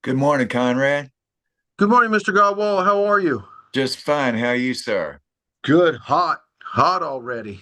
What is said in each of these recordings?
Good morning, Conrad. Good morning, Mr. Godwall. How are you? Just fine. How are you, sir? Good. Hot already.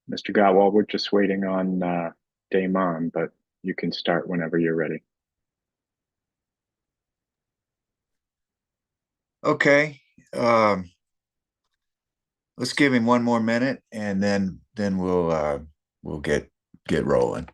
Mr. Gotwal, we're just waiting on Damon, but you can start whenever you're ready. Okay. Um, let's give him one more minute and then we'll get rolling.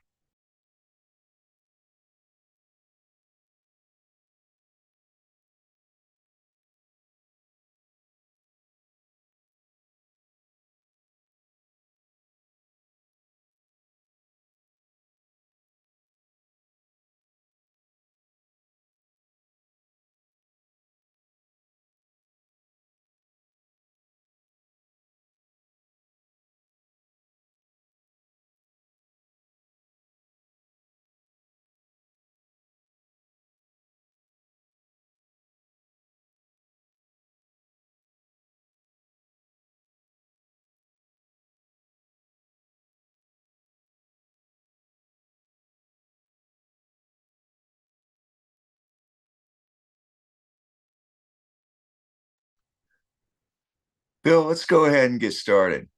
Bill, let's go ahead and get started.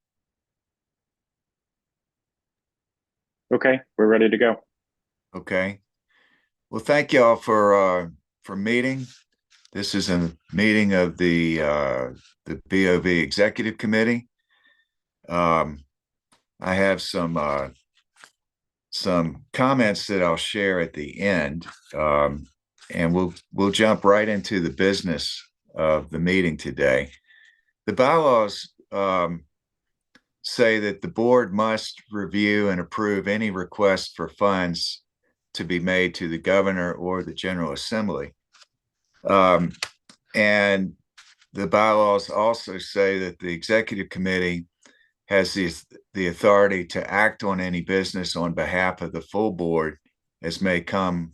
Okay, we're ready to go. Okay. Well, thank y'all for meeting. This is a meeting of the BOV Executive Committee. Um, I have some comments that I'll share at the end, and we'll jump right into the business of the meeting today. The bylaws say that the board must review and approve any request for funds to be made to the governor or the General Assembly. And the bylaws also say that the executive committee has the authority to act on any business on behalf of the full board as may become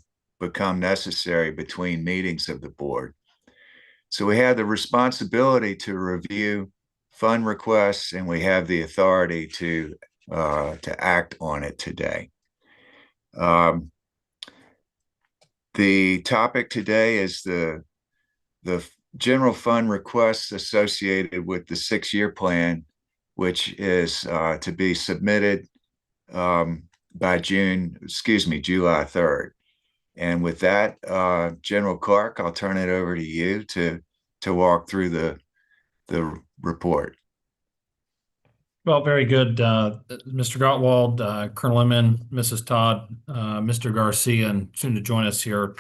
necessary between meetings of the board. So we have the responsibility to review fund requests, and we have the authority to act on it today. Um, the topic today is the general fund requests associated with the 6-year plan, which is to be submitted by July 3rd. And with that, General Clark, I'll turn it over to you to walk through the report. Well, very good, Mr. Gottwald, Colonel Inman, Mrs. Todd, Mr. Garcia, and soon to join us here,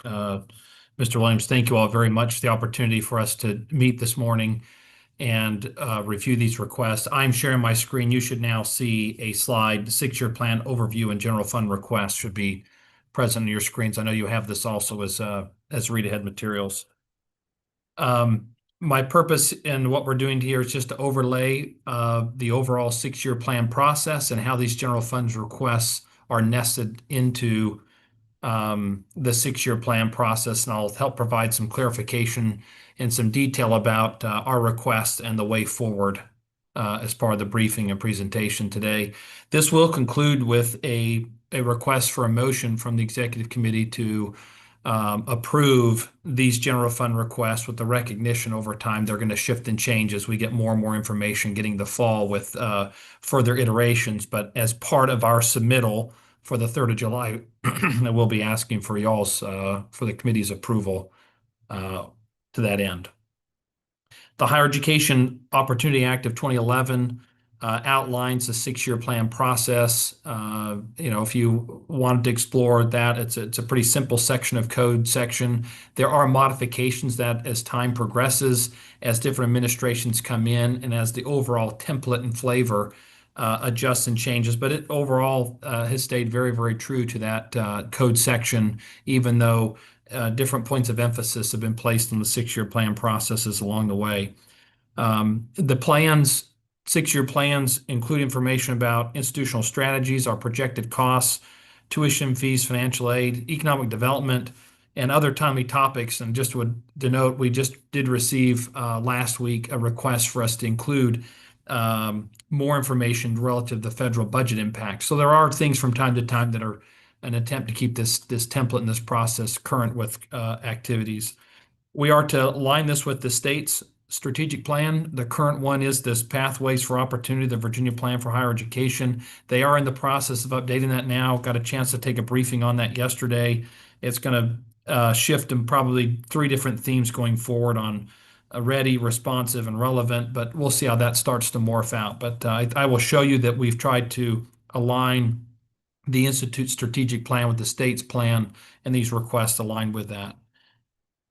Mr. Williams. Thank you all very much for the opportunity for us to meet this morning and review these requests. I'm sharing my screen. You should now see a slide. The 6-year plan overview and general fund requests should be present on your screens. I know you have this also as read ahead materials. My purpose in what we're doing here is just to overlay the overall 6-year plan process and how these general funds requests are nested into the 6-year plan process, and I'll help provide some clarification and some detail about our request and the way forward as part of the briefing and presentation today. This will conclude with a request for a motion from the executive committee to approve these general fund requests with the recognition over time they're going to shift and change as we get more and more information getting the fall with further iterations. But as part of our submittal for the 3rd of July, we'll be asking for y'all's for the committee's approval to that end. The Higher Education Opportunity Act of 2011 outlines the 6-year plan process. If you wanted to explore that, it's a pretty simple section of code section. There are modifications that as time progresses, as different administrations come in, and as the overall template and flavor adjusts and changes. But it overall has stayed very, very true to that code section, even though different points of emphasis have been placed on the 6-year plan processes along the way. The plans, 6-year plans include information about institutional strategies, our projected costs, tuition fees, financial aid, economic development, and other timely topics. And just would denote, we just did receive last week a request for us to include more information relative to the federal budget impact. So there are things from time to time that are an attempt to keep this template and this process current with activities. We are to align this with the state's strategic plan. The current one is this Pathways for Opportunity, the Virginia Plan for Higher Education. They are in the process of updating that now. Got a chance to take a briefing on that yesterday. It's going to shift in probably 3 different themes going forward on ready, responsive, and relevant, but we'll see how that starts to morph out. But I will show you that we've tried to align the Institute's strategic plan with the state's plan, and these requests align with that.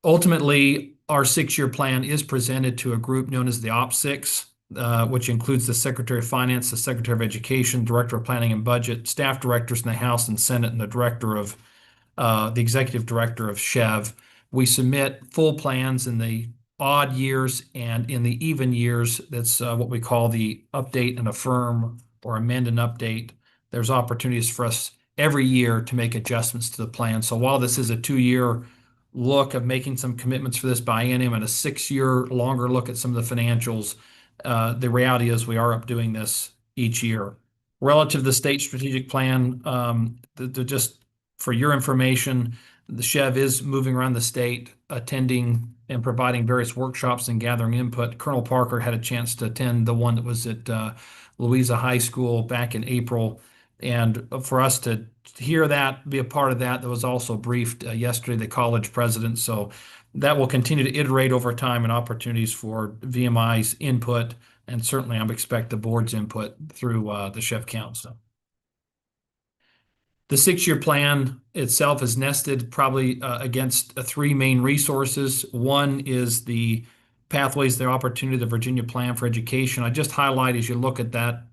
Ultimately, our 6-year plan is presented to a group known as the OP6, which includes the Secretary of Finance, the Secretary of Education, Director of Planning and Budget, staff directors in the House and Senate, and the Executive Director of SHEV. We submit full plans in the odd years and in the even years. That's what we call the update and affirm or amend and update. There's opportunities for us every year to make adjustments to the plan. So while this is a 2-year look of making some commitments for this biennium and a 6-year longer look at some of the financials, the reality is we are up doing this each year. Relative to the state strategic plan, just for your information, the SHEV is moving around the state, attending and providing various workshops and gathering input. Colonel Parker had a chance to attend the one that was at Louisa High School back in April. And for us to hear that, be a part of that, was also briefed yesterday, the college president. So that will continue to iterate over time and opportunities for VMI's input. And certainly I expect the board's input through the SHEV Council. The 6-year plan itself is nested probably against 3 main resources. One is the Pathways, the Opportunity, the Virginia Plan for Education. I just highlight as you look at that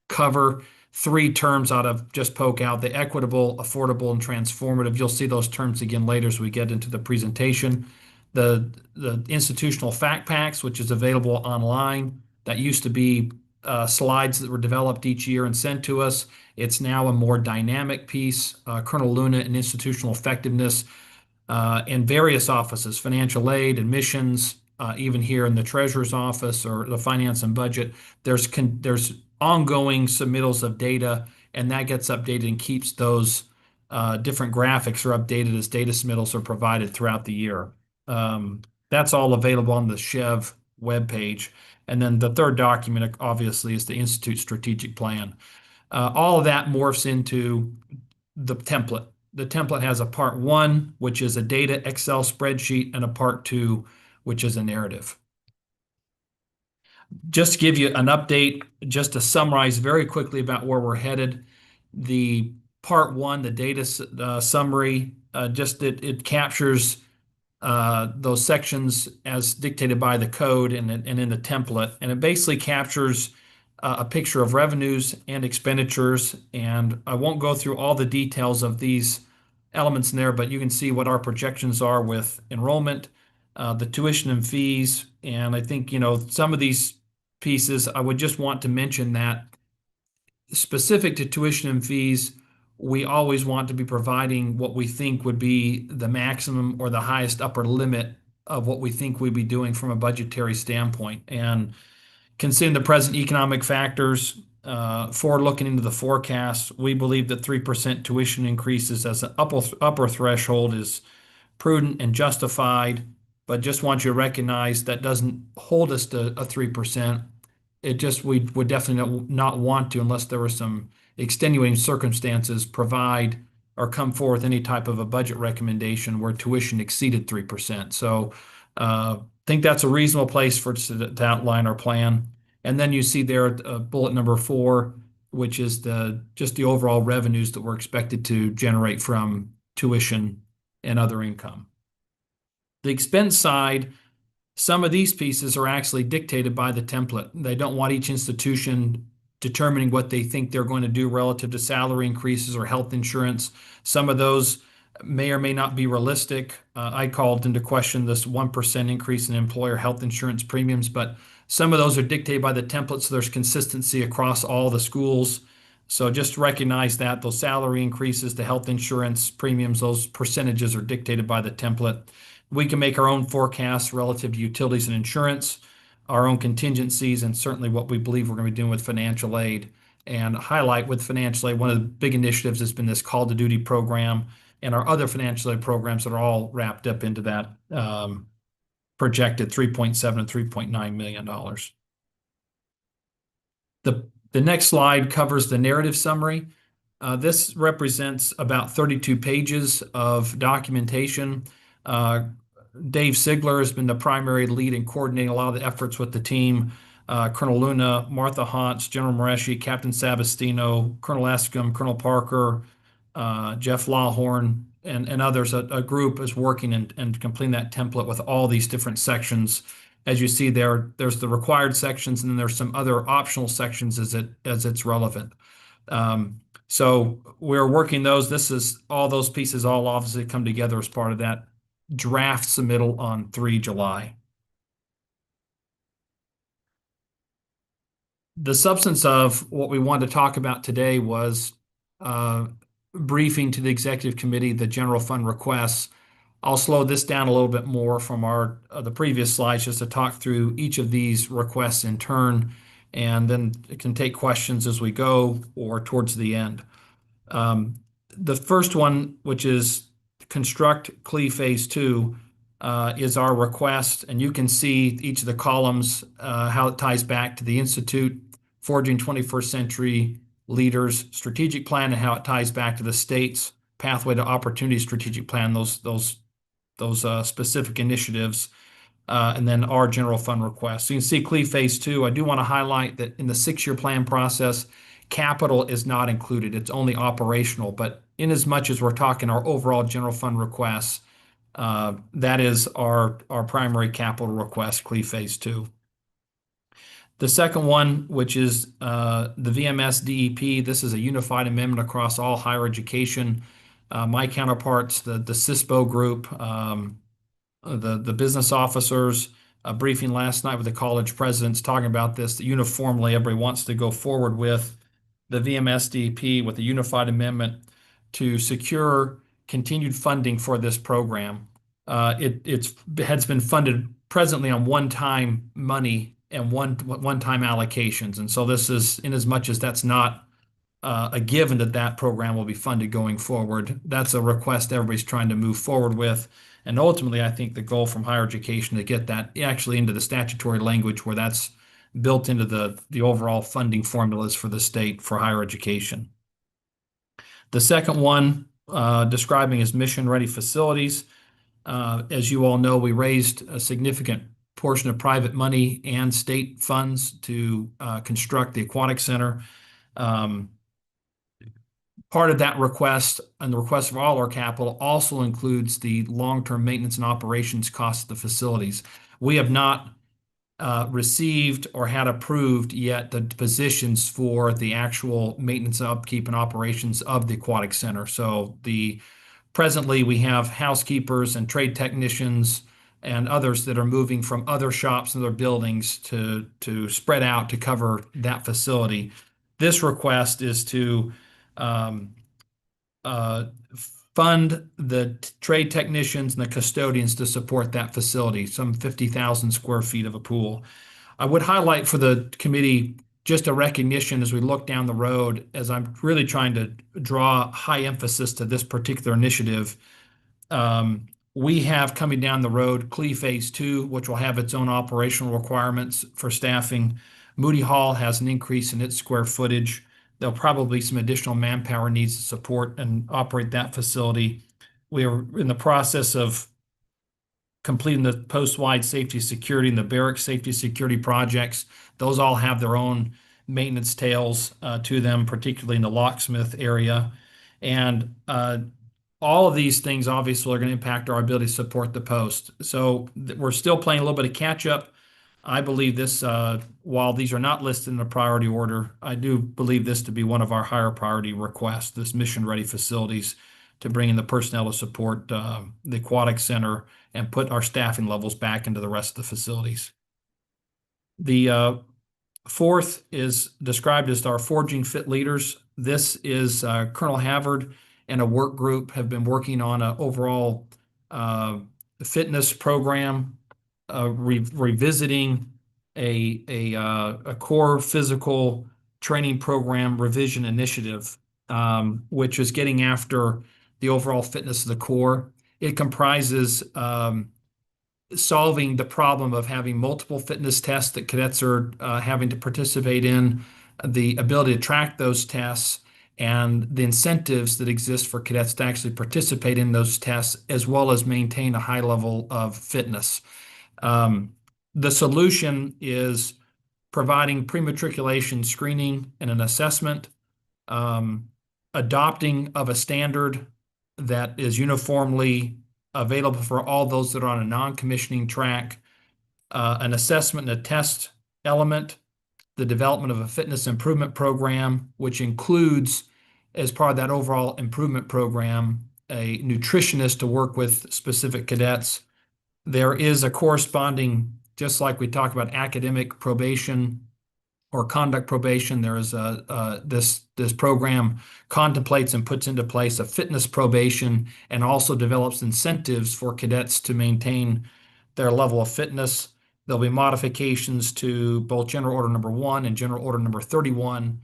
cover, 3 terms out of just poke out: the equitable, affordable, and transformative. You'll see those terms again later as we get into the presentation. The institutional fact packs, which is available online. That used to be slides that were developed each year and sent to us. It's now a more dynamic piece. Colonel Luna and institutional effectiveness in various offices, financial aid, admissions, even here in the treasurer's office or the finance and budget. There's ongoing submittals of data, and that gets updated and keeps those different graphics are updated as data submittals are provided throughout the year. That's all available on the SHEV webpage. And then the third document, obviously, is the Institute Strategic Plan. All of that morphs into the template. The template has a part 1, which is a data Excel spreadsheet, and a part 2, which is a narrative. Just to give you an update, just to summarize very quickly about where we're headed, the part 1, the data summary, it captures those sections as dictated by the code and in the template. And it basically captures a picture of revenues and expenditures. And I won't go through all the details of these elements in there, but you can see what our projections are with enrollment, the tuition and fees. And I think, some of these pieces, I would just want to mention that specific to tuition and fees, we always want to be providing what we think would be the maximum or the highest upper limit of what we think we'd be doing from a budgetary standpoint. And considering the present economic factors, forward looking into the forecast, we believe that 3% tuition increases as an upper threshold is prudent and justified, but just want you to recognize that doesn't hold us to a 3%. It just, we would definitely not want to, unless there were some extenuating circumstances, provide or come forth any type of a budget recommendation where tuition exceeded 3%. So think that's a reasonable place for us to outline our plan. And then you see there bullet number 4, which is just the overall revenues that we're expected to generate from tuition and other income. The expense side, some of these pieces are actually dictated by the template. They don't want each institution determining what they think they're going to do relative to salary increases or health insurance. Some of those may or may not be realistic. I called into question this 1% increase in employer health insurance premiums, but some of those are dictated by the template, so there's consistency across all the schools. So just recognize that those salary increases, the health insurance premiums, those percentages are dictated by the template. We can make our own forecasts relative to utilities and insurance, our own contingencies, and certainly what we believe we're going to be doing with financial aid. And highlight with financial aid, one of the big initiatives has been this call to duty program and our other financial aid programs that are all wrapped up into that projected $3.7 and $3.9 million. The next slide covers the narrative summary. This represents about 32 pages of documentation. Dave Sigler has been the primary lead in coordinating a lot of the efforts with the team. Colonel Luna, Martha Hantz, General Moreshi, Captain Sabastino, Colonel Escom, Colonel Parker, Jeff Lawhorn, and others. A group is working and completing that template with all these different sections. As you see there's the required sections, and then there's some other optional sections as it's relevant. So we're working those. This is all those pieces all obviously come together as part of that draft submittal on 3 July. The substance of what we wanted to talk about today was briefing to the executive committee the general fund requests. I'll slow this down a little bit more from the previous slides just to talk through each of these requests in turn, and then it can take questions as we go or towards the end. The first one, which is construct CLE Phase 2, is our request, and you can see each of the columns, how it ties back to the Institute, Forging 21st Century Leaders strategic plan, and how it ties back to the state's Pathway to Opportunity strategic plan, those specific initiatives, and then our general fund request. So you can see CLE Phase 2. I do want to highlight that in the 6-year plan process, capital is not included. It's only operational. But in as much as we're talking our overall general fund requests, that is our primary capital request, CLE Phase 2. The second one, which is the VMS DEP, this is a unified amendment across all higher education. My counterparts, the CISPO group, the business officers, a briefing last night with the college presidents talking about this, that uniformly everybody wants to go forward with the VMS DEP with a unified amendment to secure continued funding for this program. It has been funded presently on one-time money and one-time allocations. And so this is, in as much as that's not a given that program will be funded going forward, that's a request everybody's trying to move forward with. And ultimately, I think the goal from higher education to get that actually into the statutory language where that's built into the overall funding formulas for the state for higher education. The second one, describing as mission-ready facilities. As you all know, we raised a significant portion of private money and state funds to construct the aquatic center. Part of that request and the request for all our capital also includes the long-term maintenance and operations costs of the facilities. We have not received or had approved yet the positions for the actual maintenance, upkeep, and operations of the aquatic center. So presently we have housekeepers and trade technicians and others that are moving from other shops and other buildings to spread out to cover that facility. This request is to fund the trade technicians and the custodians to support that facility, some 50,000 square feet of a pool. I would highlight for the committee just a recognition as we look down the road, as I'm really trying to draw high emphasis to this particular initiative. We have coming down the road CLE Phase 2, which will have its own operational requirements for staffing. Moody Hall has an increase in its square footage. There'll probably be some additional manpower needs to support and operate that facility. We are in the process of completing the post-wide safety security and the barracks safety security projects. Those all have their own maintenance tails to them, particularly in the locksmith area. And all of these things obviously are going to impact our ability to support the post. So we're still playing a little bit of catch up. I believe this, while these are not listed in a priority order, I do believe this to be one of our higher priority requests, this mission-ready facilities to bring in the personnel to support the aquatic center and put our staffing levels back into the rest of the facilities. The fourth is described as our Forging Fit Leaders. This is Colonel Havard and a work group have been working on an overall fitness program, revisiting a core physical training program revision initiative, which is getting after the overall fitness of the core. It comprises solving the problem of having multiple fitness tests that cadets are having to participate in, the ability to track those tests, and the incentives that exist for cadets to actually participate in those tests, as well as maintain a high level of fitness. The solution is providing pre-matriculation screening and an assessment, adopting of a standard that is uniformly available for all those that are on a non-commissioning track, an assessment and a test element, the development of a fitness improvement program, which includes, as part of that overall improvement program, a nutritionist to work with specific cadets. There is a corresponding, just like we talk about academic probation or conduct probation, there is this program contemplates and puts into place a fitness probation and also develops incentives for cadets to maintain their level of fitness. There'll be modifications to both General Order Number 1 and General Order Number 31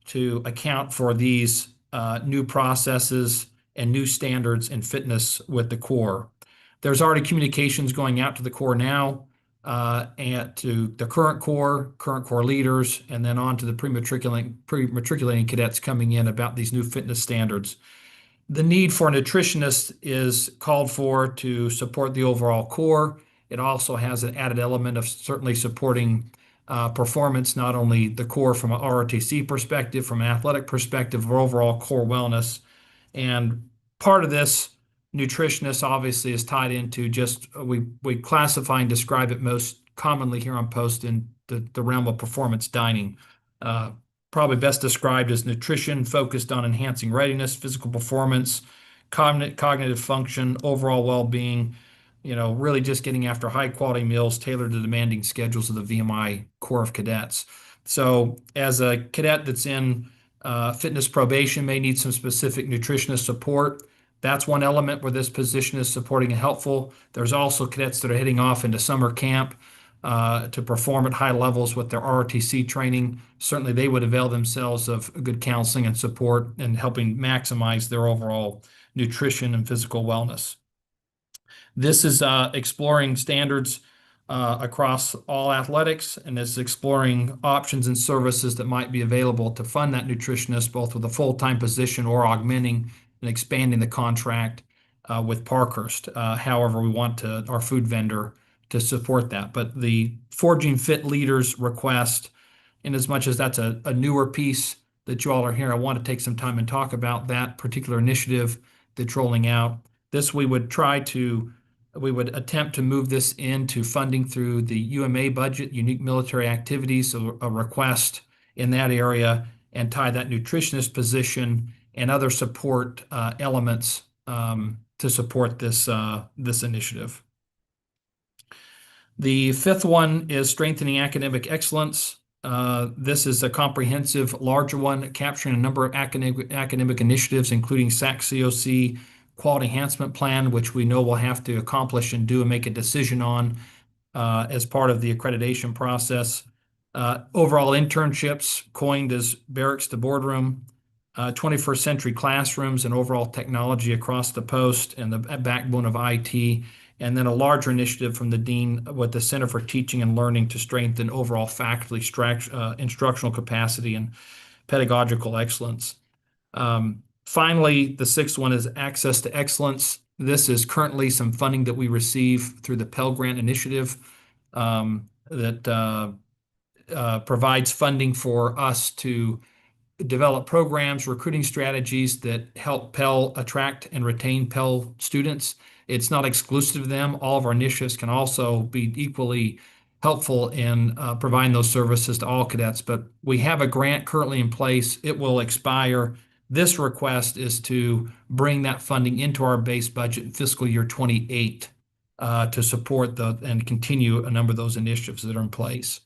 to account for these new processes and new standards in fitness with the Corps. There's already communications going out to the Corps now, and to the current Corps leaders, and then on to the pre-matriculating cadets coming in about these new fitness standards. The need for a nutritionist is called for to support the overall Corps. It also has an added element of certainly supporting performance, not only the Corps from an ROTC perspective, from an athletic perspective, or overall Corps wellness. And part of this nutritionist obviously is tied into just we classify and describe it most commonly here on post in the realm of performance dining. Probably best described as nutrition focused on enhancing readiness, physical performance, cognitive function, overall well-being, really just getting after high quality meals tailored to demanding schedules of the VMI Corps of Cadets. So as a cadet that's in fitness probation may need some specific nutritionist support, that's one element where this position is supporting and helpful. There's also cadets that are heading off into summer camp to perform at high levels with their ROTC training. Certainly they would avail themselves of good counseling and support and helping maximize their overall nutrition and physical wellness. This is exploring standards across all athletics, and is exploring options and services that might be available to fund that nutritionist, both with a full-time position or augmenting and expanding the contract with Parkhurst. However, we want our food vendor to support that. But the Forging Fit Leaders request, in as much as that's a newer piece that you all are here, I want to take some time and talk about that particular initiative that's rolling out. We would attempt to move this into funding through the UMA budget, Unique Military Activities, so a request in that area, and tie that nutritionist position and other support elements to support this initiative. The fifth one is strengthening academic excellence. This is a comprehensive, larger one, capturing a number of academic initiatives, including SAC COC Quality Enhancement Plan, which we know we'll have to accomplish and do and make a decision on as part of the accreditation process. Overall internships, coined as barracks to boardroom, 21st century classrooms and overall technology across the post and the backbone of IT, and then a larger initiative from the dean with the Center for Teaching and Learning to strengthen overall faculty instructional capacity and pedagogical excellence. Finally, the sixth one is access to excellence. This is currently some funding that we receive through the Pell Grant Initiative that provides funding for us to develop programs, recruiting strategies that help Pell attract and retain Pell students. It's not exclusive to them. All of our initiatives can also be equally helpful in providing those services to all cadets. But we have a grant currently in place. It will expire. This request is to bring that funding into our base budget in fiscal year 28 to support and continue a number of those initiatives that are in place.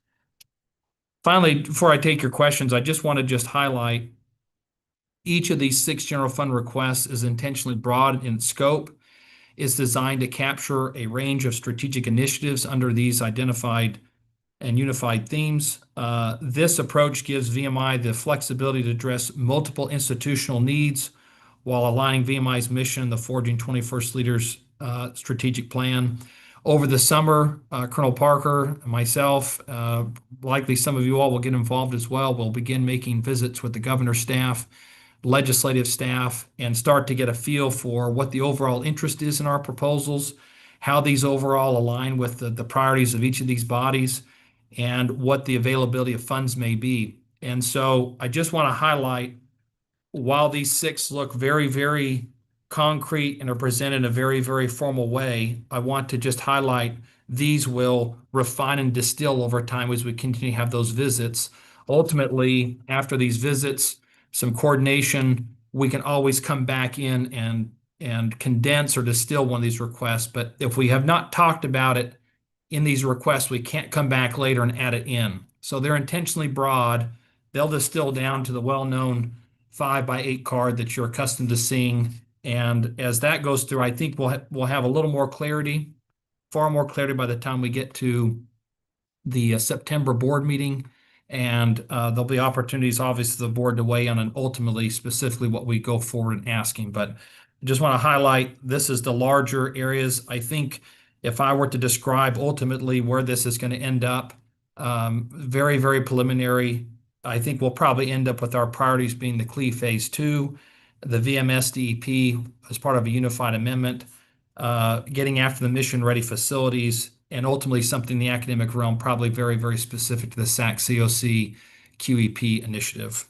Finally, before I take your questions, I just want to just highlight each of these 6 general fund requests is intentionally broad in scope. It's designed to capture a range of strategic initiatives under these identified and unified themes. This approach gives VMI the flexibility to address multiple institutional needs while aligning VMI's mission, the Forging 21st Leaders strategic plan. Over the summer, Colonel Parker, myself, likely some of you all will get involved as well. We'll begin making visits with the governor's staff, legislative staff, and start to get a feel for what the overall interest is in our proposals, how these overall align with the priorities of each of these bodies, and what the availability of funds may be. And so I just want to highlight, while these 6 look very, very concrete and are presented in a very, very formal way, I want to just highlight these will refine and distill over time as we continue to have those visits. Ultimately, after these visits, some coordination, we can always come back in and condense or distill one of these requests. But if we have not talked about it in these requests, we can't come back later and add it in. So they're intentionally broad. They'll distill down to the well-known 5x8 card that you're accustomed to seeing. And as that goes through, I think we'll have a little more clarity, far more clarity by the time we get to the September board meeting. And there'll be opportunities, obviously, for the board to weigh on and ultimately specifically what we go forward in asking. But I just want to highlight, this is the larger areas. I think if I were to describe ultimately where this is going to end up, very, very preliminary. I think we'll probably end up with our priorities being the CLE Phase 2, the VMS DEP as part of a unified amendment, getting after the mission-ready facilities, and ultimately something in the academic realm, probably very, very specific to the SAC COC QEP initiative.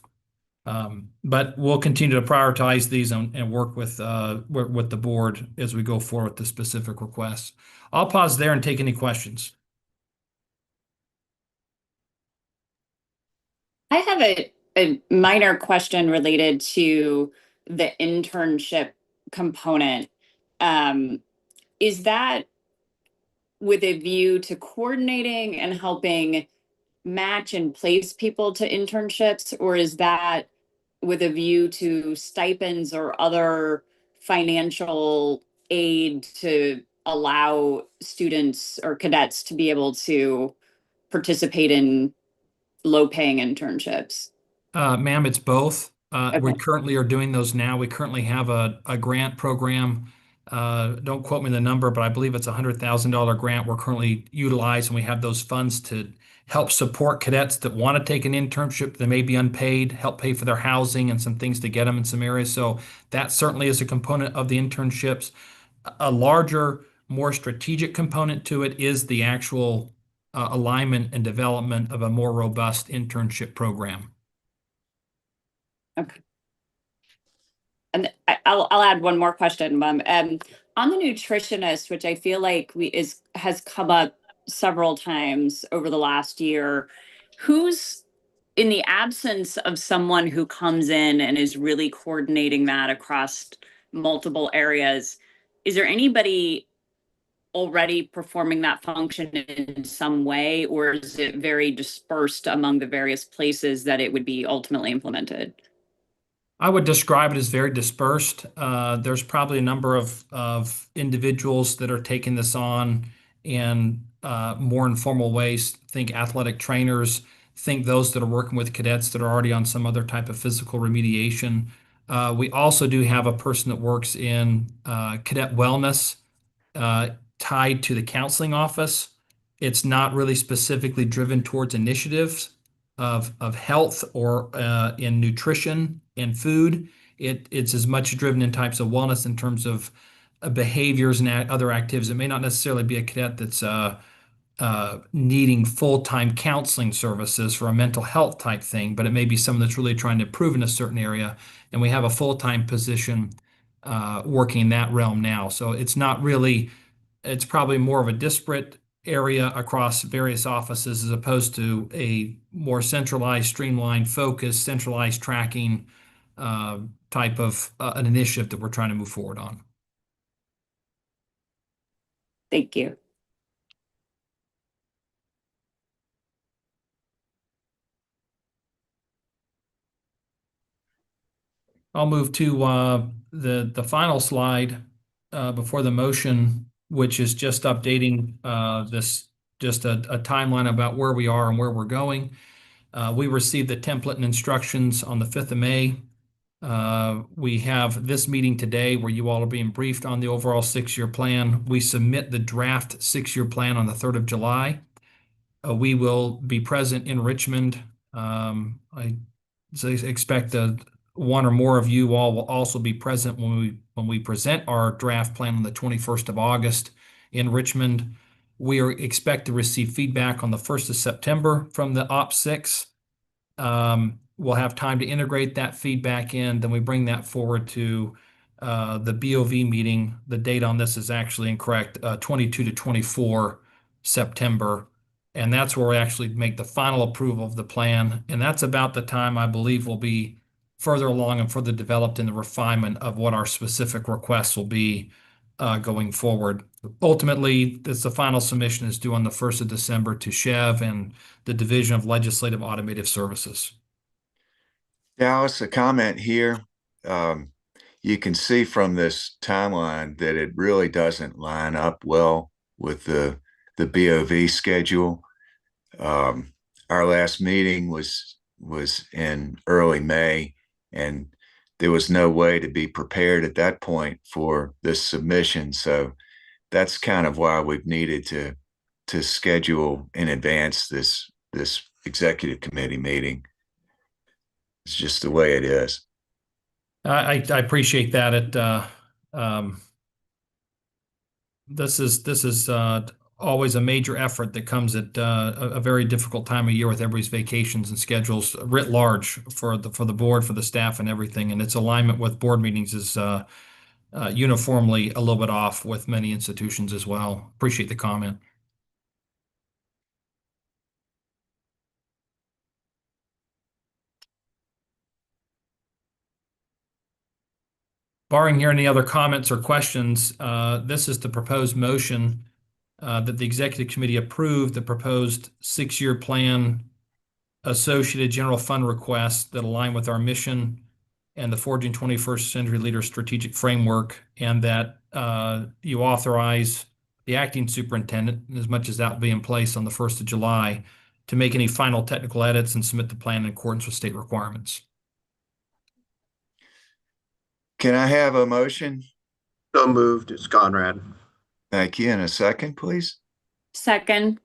But we'll continue to prioritize these and work with the board as we go forward with the specific requests. I'll pause there and take any questions. I have a minor question related to the internship component. Is that with a view to coordinating and helping match and place people to internships, or is that with a view to stipends or other financial aid to allow students or cadets to be able to participate in low-paying internships? Ma'am, it's both. We Okay. currently are doing those now. We currently have a grant program. Don't quote me the number, but I believe it's a $100,000 grant we're currently utilizing. We have those funds to help support cadets that want to take an internship that may be unpaid, help pay for their housing and some things to get them in some areas. So that certainly is a component of the internships. A larger, more strategic component to it is the actual alignment and development of a more robust internship program. Okay. And I'll add one more question, Mom. On the nutritionist, which I feel like has come up several times over the last year, who's in the absence of someone who comes in and is really coordinating that across multiple areas, is there anybody already performing that function in some way, or is it very dispersed among the various places that it would be ultimately implemented? I would describe it as very dispersed. There's probably a number of individuals that are taking this on in more informal ways. Think athletic trainers Think those that are working with cadets that are already on some other type of physical remediation. We also do have a person that works in cadet wellness tied to the counseling office. It's not really specifically driven towards initiatives of health or in nutrition and food. It's as much driven in types of wellness in terms of behaviors and other activities. It may not necessarily be a cadet that's needing full-time counseling services for a mental health type thing, but it may be someone that's really trying to improve in a certain area. And we have a full-time position working in that realm now. So it's not really, it's probably more of a disparate area across various offices as opposed to a more centralized, streamlined, focused, centralized tracking type of an initiative that we're trying to move forward on. Thank you. I'll move to the final slide before the motion, which is just updating this, just a timeline about where we are and where we're going. We received the template and instructions on the 5th of May. We have this meeting today where you all are being briefed on the overall 6-year plan. We submit the draft 6-year plan on the 3rd of July. We will be present in Richmond. I expect that one or more of you all will also be present when we present our draft plan on the 21st of August in Richmond. We expect to receive feedback on the 1st of September from the Op 6. We'll have time to integrate that feedback in, then we bring that forward to the BOV meeting. The date on this is actually incorrect, 22 to 24 September. And that's where we actually make the final approval of the plan. And that's about the time I believe we'll be further along and further developed in the refinement of what our specific requests will be going forward. Ultimately, the final submission is due on the 1st of December to Chev and the Division of Legislative Automated Services. Dallas, a comment here. You can see from this timeline that it really doesn't line up well with the BOV schedule. Our last meeting was in early May, and there was no way to be prepared at that point for this submission. So that's kind of why we've needed to schedule in advance this executive committee meeting. It's just the way it is. I appreciate that. This is always a major effort that comes at a very difficult time of year with everybody's vacations and schedules writ large for the board, for the staff, and everything. And its alignment with board meetings is uniformly a little bit off with many institutions as well. Appreciate the comment. Barring here any other comments or questions, this is the proposed motion that the executive committee approved the proposed 6-year plan associated general fund requests that align with our mission and the Forging 21st Century Leaders strategic framework, and that you authorize the acting superintendent, as much as that will be in place on the 1st of July, to make any final technical edits and submit the plan in accordance with state requirements. Can I have a motion? So moved. It's Conrad. Thank you. And a second, please. Second.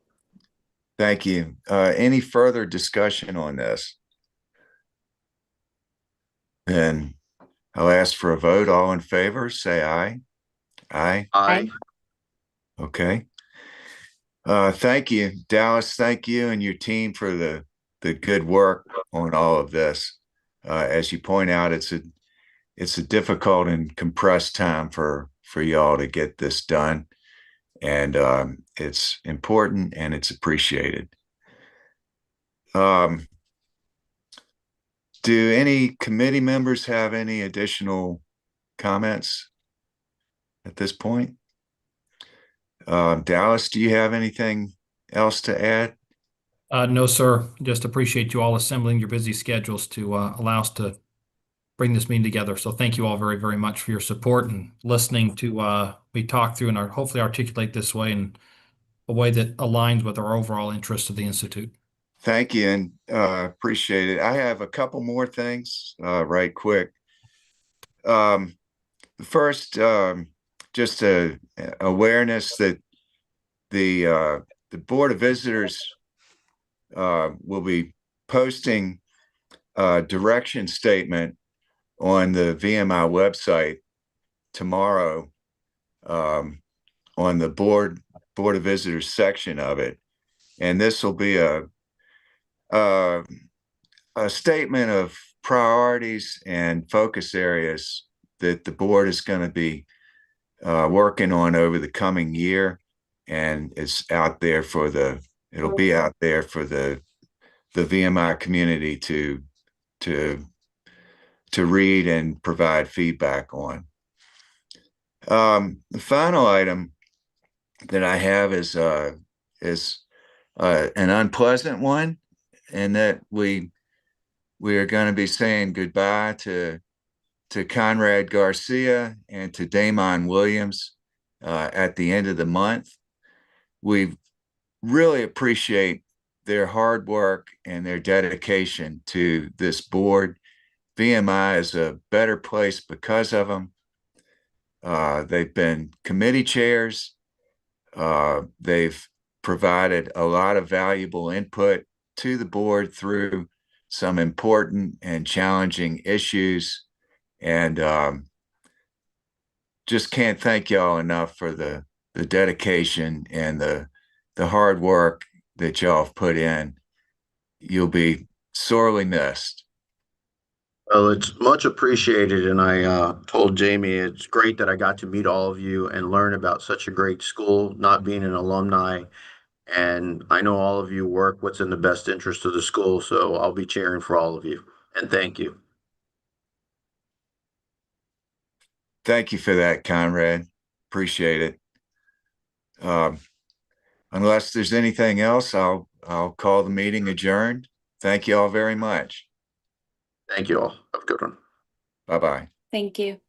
Thank you. Any further discussion on this? Then I'll ask for a vote. All in favor, say aye. Aye. Aye. Okay. Thank you, Dallas. Thank you and your team for the good work on all of this. As you point out, it's a difficult and compressed time for y'all to get this done, and it's important and it's appreciated. Do any committee members have any additional comments at this point? Dallas, do you have anything else to add? No, sir. Just appreciate you all assembling your busy schedules to allow us to bring this meeting together. So thank you all very, very much for your support and listening to me talk through and hopefully articulate this way in a way that aligns with our overall interests of the Institute. Thank you, and appreciate it. I have a couple more things right quick. First, just a awareness that the Board of Visitors will be posting a direction statement on the VMI website tomorrow, on the Board of Visitors section of it, and this will be a statement of priorities and focus areas that the board is going to be working on over the coming year, and it'll be out there for the VMI community to read and provide feedback on. The final item that I have is an unpleasant one, and that we are going to be saying goodbye to Conrad Garcia and to Damon Williams at the end of the month. We really appreciate their hard work and their dedication to this board. VMI is a better place because of them. They've been committee chairs. They've provided a lot of valuable input to the board through some important and challenging issues. And just can't thank y'all enough for the dedication and the hard work that y'all have put in. You'll be sorely missed. Well, it's much appreciated, and I told Jamie it's great that I got to meet all of you and learn about such a great school, not being an alumni. And I know all of you work what's in the best interest of the school, so I'll be cheering for all of you. And thank you. Thank you for that, Conrad. Appreciate it. Unless there's anything else, I'll call the meeting adjourned. Thank you all very much. Thank you all. Have a good one. Bye-bye. Thank you.